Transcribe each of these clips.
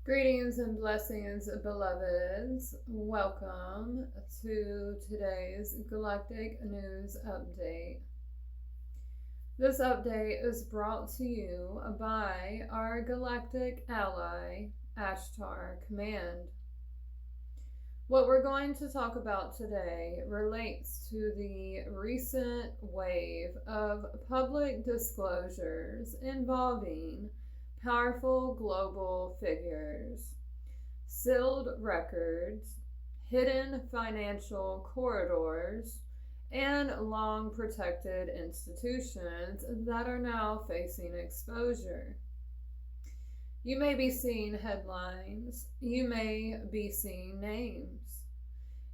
Greetings and blessings, beloveds. Welcome to today's Galactic News Update. This update is brought to you by our galactic ally, Ashtar Command. What we're going to talk about today relates to the recent wave of public disclosures involving powerful global figures, sealed records, hidden financial corridors, and long protected institutions that are now facing exposure. You may be seeing headlines, you may be seeing names,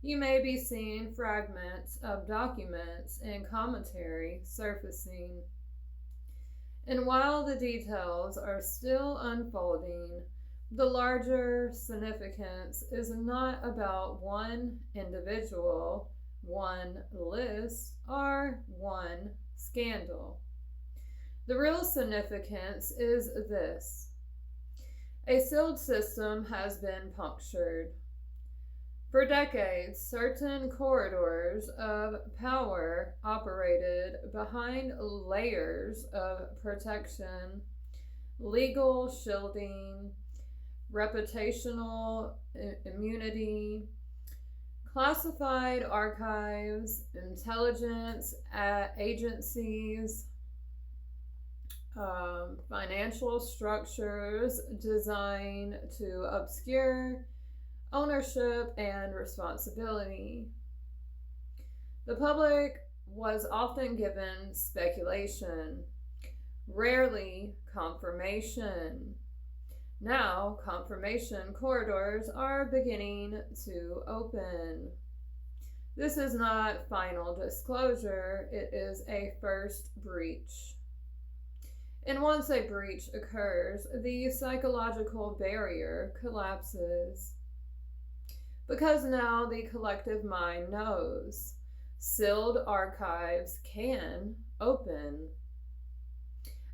you may be seeing fragments of documents and commentary surfacing. And while the details are still unfolding, the larger significance is not about one individual, one list, or one scandal. The real significance is this: a sealed system has been punctured. For decades, certain corridors of power operated behind layers of protection, legal shielding, reputational immunity, classified archives, intelligence agencies, financial structures designed to obscure ownership and responsibility. The public was often given speculation, rarely confirmation. Now, confirmation corridors are beginning to open. This is not final disclosure, it is a first breach. And once a breach occurs, the psychological barrier collapses. Because now the collective mind knows sealed archives can open.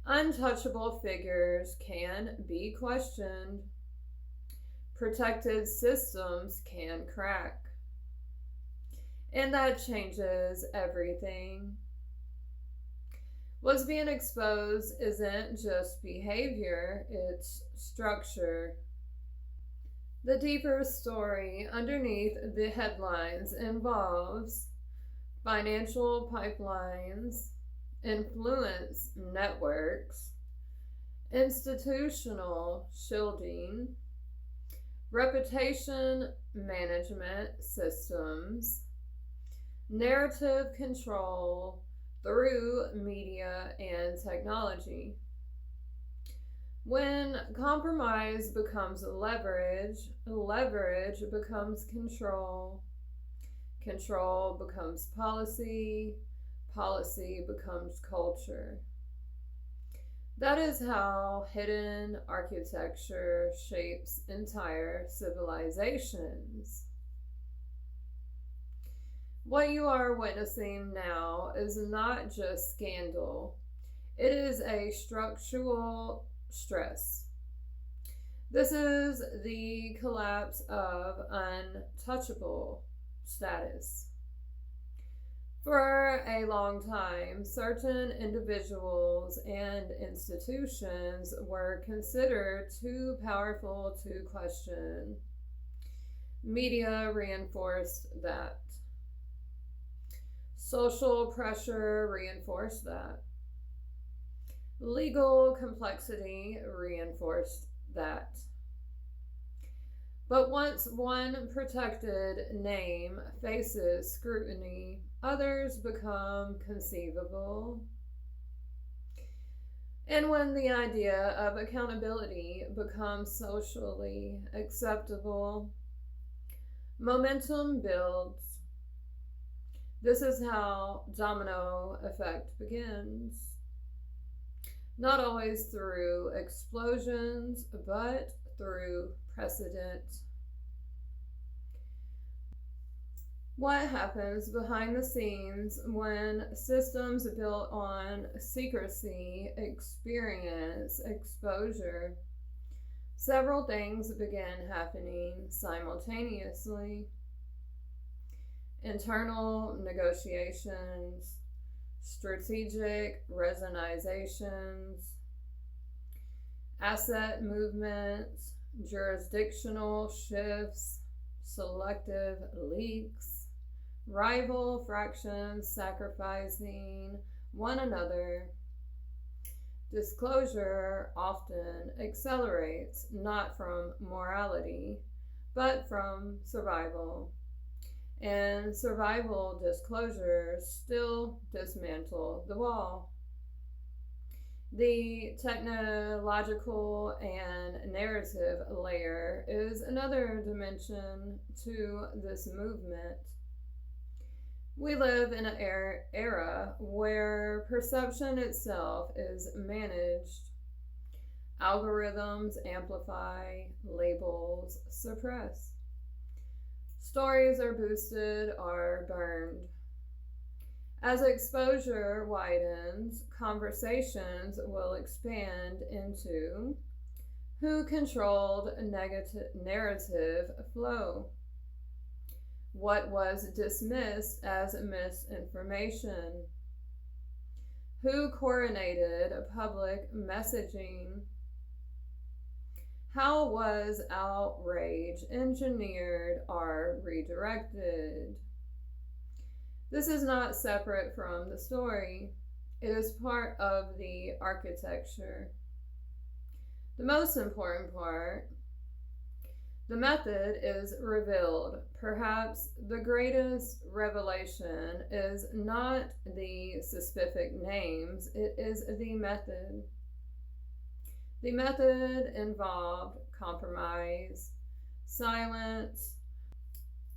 Untouchable figures can be questioned. Protected systems can crack. And that changes everything. What's being exposed isn't just behavior, it's structure. The deeper story underneath the headlines involves financial pipelines, influence networks, institutional shielding, reputation management systems, narrative control through media and technology. When compromise becomes leverage, leverage becomes control, control becomes policy, policy becomes culture. That is how hidden architecture shapes entire civilizations. What you are witnessing now is not just scandal, it is a structural stress. This is the collapse of untouchable status. For a long time, certain individuals and institutions were considered too powerful to question. Media reinforced that. Social pressure reinforced that. Legal complexity reinforced that. But once one protected name faces scrutiny, others become conceivable. And when the idea of accountability becomes socially acceptable, momentum builds. This is how domino effect begins. Not always through explosions, but through precedent. What happens behind the scenes when systems built on secrecy experience exposure? Several things began happening simultaneously: internal negotiations, strategic reorganizations, asset movements, jurisdictional shifts, selective leaks, rival fractions sacrificing one another. Disclosure often accelerates not from morality, but from survival. And survival disclosures still dismantle the wall. The technological and narrative layer is another dimension to this movement. We live in an era where perception itself is managed. Algorithms amplify, labels suppress. Stories are boosted or burned. As exposure widens, conversations will expand into who controlled narrative flow, what was dismissed as misinformation, who coordinated public messaging, how was outrage engineered or redirected. This is not separate from the story. It is part of the architecture. The most important part: the method is revealed. Perhaps the greatest revelation is not the specific names, it is the method. The method involved compromise, silence,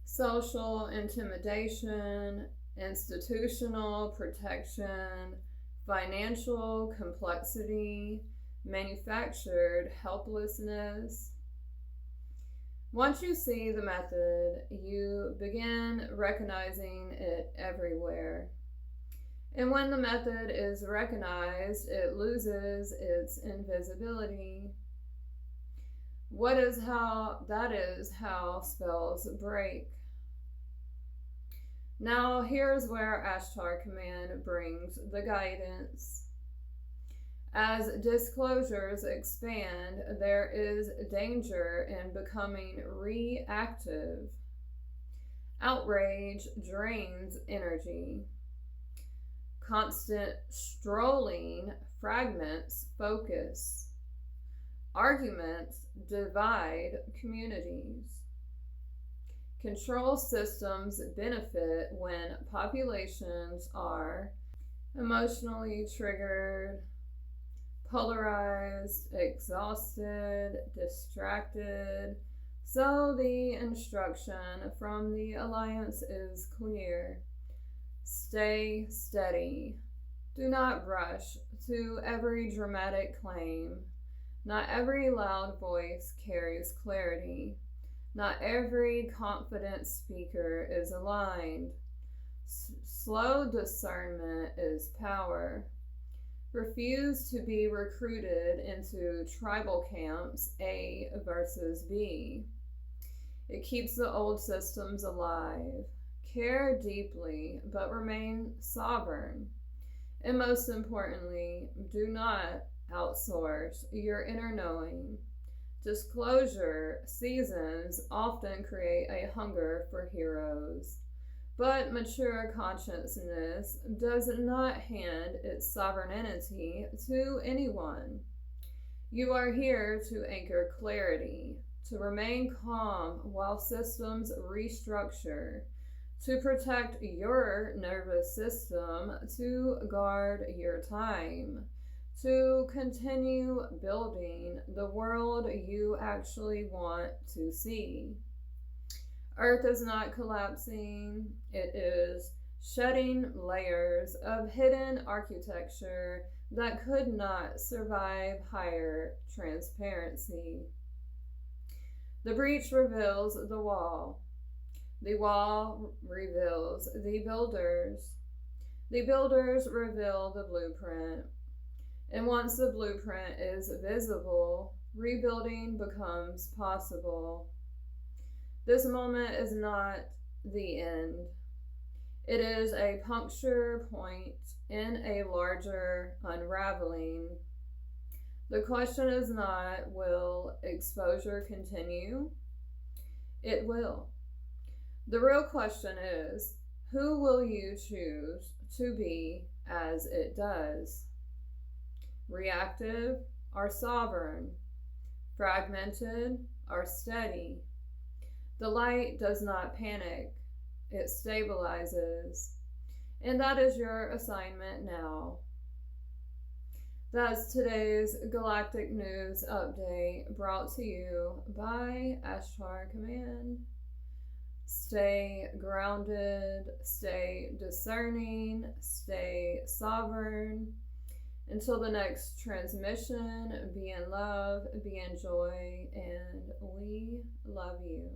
social intimidation, institutional protection, financial complexity, manufactured helplessness. Once you see the method, you begin recognizing it everywhere. And when the method is recognized, it loses its invisibility. That is how spells break. Now here's where Ashtar Command brings the guidance. As disclosures expand, there is danger in becoming reactive. Outrage drains energy. Constant strolling fragments focus. Arguments divide communities. Control systems benefit when populations are emotionally triggered, polarized, exhausted, distracted. So the instruction from the Alliance is clear. Stay steady. Do not rush to every dramatic claim. Not every loud voice carries clarity. Not every confident speaker is aligned. Slow discernment is power. Refuse to be recruited into tribal camps A versus B. It keeps the old systems alive. Care deeply, but remain sovereign. And most importantly, do not outsource your inner knowing. Disclosure seasons often create a hunger for heroes, but mature consciousness does not hand its sovereignty to anyone. You are here to anchor clarity, to remain calm while systems restructure, to protect your nervous system, to guard your time, to continue building the world you actually want to see. Earth is not collapsing, it is shedding layers of hidden architecture that could not survive higher transparency. The breach reveals the wall. The wall reveals the builders. The builders reveal the blueprint. And once the blueprint is visible, rebuilding becomes possible. This moment is not the end. It is a puncture point in a larger unraveling. The question is not, will exposure continue? It will. The real question is, who will you choose to be as it does? Reactive or sovereign? Fragmented or steady? The light does not panic, it stabilizes. And that is your assignment now. That's today's Galactic News Update, brought to you by Ashtar Command. Stay grounded, stay discerning, stay sovereign. Until the next transmission, be in love, be in joy, and we love you.